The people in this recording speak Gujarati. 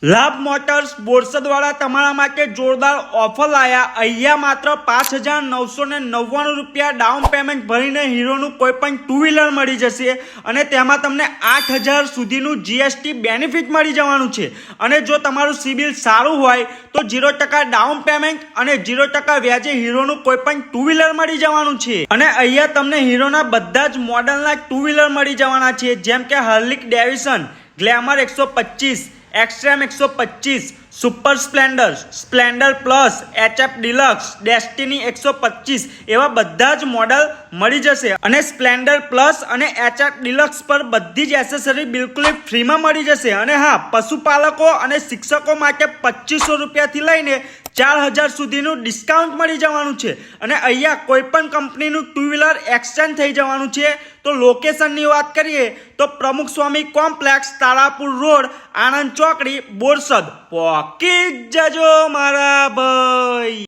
લાભ મોટર્સ બોરસદવાળા તમારા માટે જોરદાર ઓફર લાયા। અહીંયા માત્ર 5,999 રૂપિયા ડાઉન પેમેન્ટ ભરીને હીરોનું કોઈ પણ ટુ વ્હીલર મળી જશે અને તેમાં તમને 8,000 સુધીનું જીએસટી બેનિફિટ મળી જવાનું છે। અને જો તમારું સિબિલ સારું હોય તો 0% ડાઉન પેમેન્ટ અને 0% વ્યાજે હીરોનું કોઈ પણ ટુ વ્હીલર મળી જવાનું છે। અને અહીંયા તમને હીરોના બધા જ મોડલના ટુ વ્હીલર મળી જવાના છે, જેમ કે Harley Davidson glamour 125, extreme 125, super Splendor, Splendor plus, HF deluxe, destiny 125 एवा बधा ज मॉडल मળી જશે। અને સ્પ્લેન્ડર પ્લસ અને એચએફ ડિલક્સ પર બધી જ એસેસરી બિલકુલ ફ્રીમાં મળી જશે। અને હા, પશુપાલકો અને શિક્ષકો માટે 2500 રૂપિયાથી લઈને 4,000 સુધીનું ડિસ્કાઉન્ટ મળી જવાનું છે। અને અહીંયા કોઈ પણ કંપનીનું ટુ વ્હીલર એક્સચેન્જ થઈ જવાનું છે। તો લોકેશનની વાત કરીએ તો પ્રમુખ સ્વામી કોમ્પ્લેક્સ, તારાપુર રોડ, આણંદ ચોકડી, બોરસદ। પોકી જજો મારા ભાઈ।